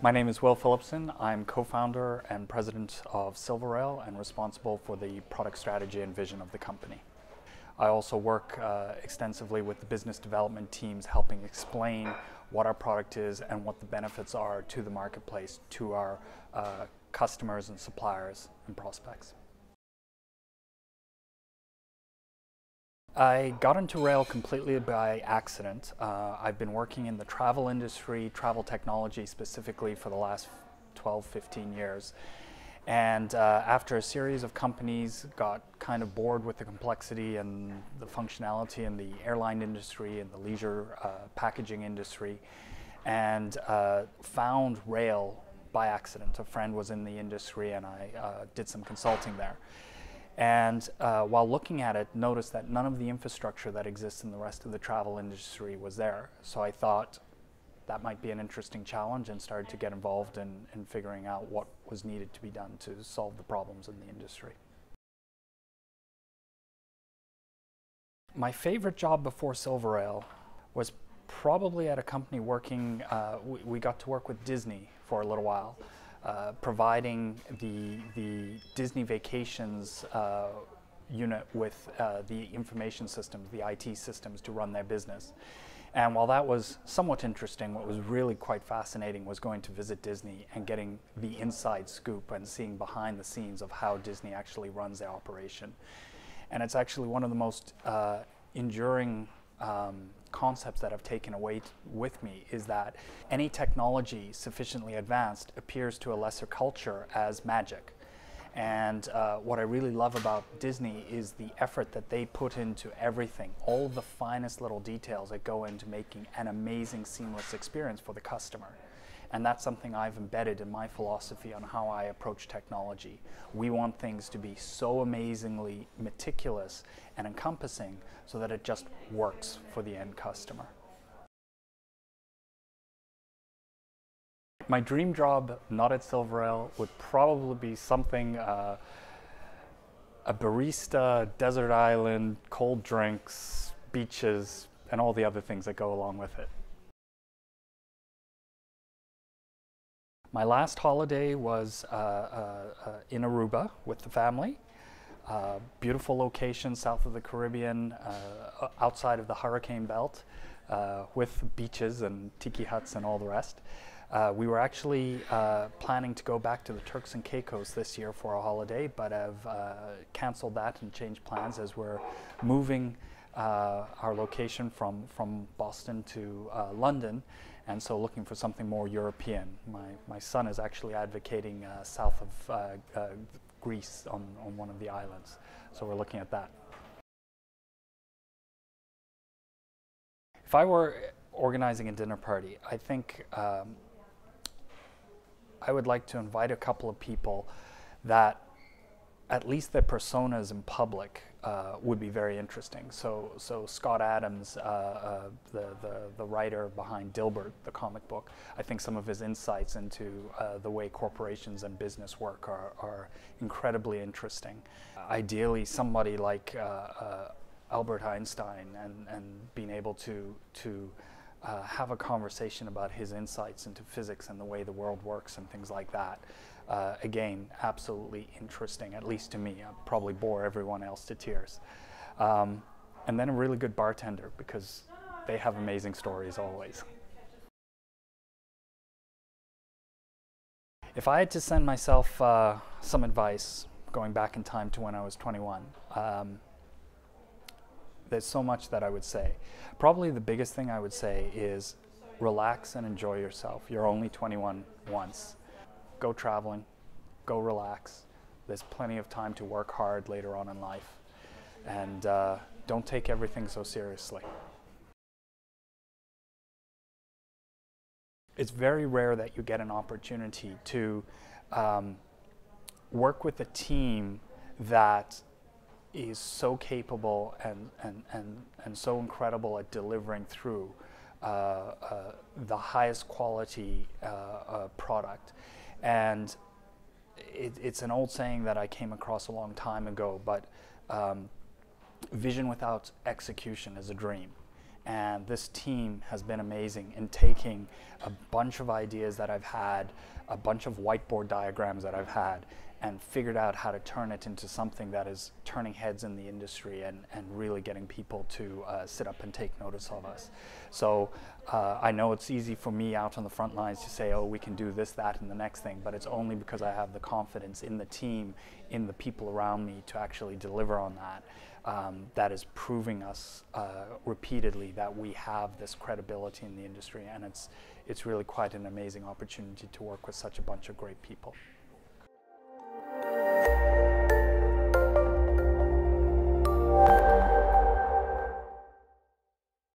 My name is Will Phillipson. I'm co-founder and president of SilverRail and responsible for the product strategy and vision of the company. I also work extensively with the business development teams, helping explain what our product is and what the benefits are to the marketplace, to our customers and suppliers and prospects. I got into rail completely by accident. I've been working in the travel industry, travel technology specifically, for the last 12, 15 years. And after a series of companies, got kind of bored with the complexity and the functionality in the airline industry and the leisure packaging industry, and found rail by accident. A friend was in the industry and I did some consulting there. And while looking at it, noticed that none of the infrastructure that exists in the rest of the travel industry was there. So I thought that might be an interesting challenge and started to get involved in figuring out what was needed to be done to solve the problems in the industry. My favorite job before SilverRail was probably at a company working, we got to work with Disney for a little while. Providing the Disney Vacations unit with the information systems, the IT systems to run their business. And while that was somewhat interesting, what was really quite fascinating was going to visit Disney and getting the inside scoop and seeing behind the scenes of how Disney actually runs their operation. And it's actually one of the most enduring concepts that I've taken away with me, is that any technology sufficiently advanced appears to a lesser culture as magic. And what I really love about Disney is the effort that they put into everything, all the finest little details that go into making an amazing seamless experience for the customer. And that's something I've embedded in my philosophy on how I approach technology. We want things to be so amazingly meticulous and encompassing so that it just works for the end customer. My dream job, not at SilverRail, would probably be something, a barista, desert island, cold drinks, beaches, and all the other things that go along with it. My last holiday was in Aruba with the family. Beautiful location south of the Caribbean, outside of the hurricane belt, with beaches and tiki huts and all the rest. We were actually planning to go back to the Turks and Caicos this year for a holiday, but have canceled that and changed plans as we're moving our location from Boston to London, and so looking for something more European. My son is actually advocating south of Greece on one of the islands, so we're looking at that. If I were organizing a dinner party, I think I would like to invite a couple of people that at least their personas in public would be very interesting. So Scott Adams, the writer behind Dilbert, the comic book, I think some of his insights into the way corporations and business work are incredibly interesting. Ideally, somebody like Albert Einstein, and being able to have a conversation about his insights into physics and the way the world works and things like that. Again, absolutely interesting, at least to me. I'll probably bore everyone else to tears. And then a really good bartender, because they have amazing stories always. If I had to send myself some advice going back in time to when I was 21, there's so much that I would say. Probably the biggest thing I would say is relax and enjoy yourself. You're only 21 once. Go traveling, go relax. There's plenty of time to work hard later on in life. And don't take everything so seriously. It's very rare that you get an opportunity to work with a team that is so capable and so incredible at delivering through the highest quality product. And it's an old saying that I came across a long time ago, but vision without execution is a dream. And this team has been amazing in taking a bunch of ideas that I've had, a bunch of whiteboard diagrams that I've had, and figured out how to turn it into something that is turning heads in the industry and really getting people to sit up and take notice of us. So I know it's easy for me out on the front lines to say, oh, we can do this, that, and the next thing, but it's only because I have the confidence in the team, in the people around me to actually deliver on that. That is proving us repeatedly that we have this credibility in the industry, and it's really quite an amazing opportunity to work with such a bunch of great people.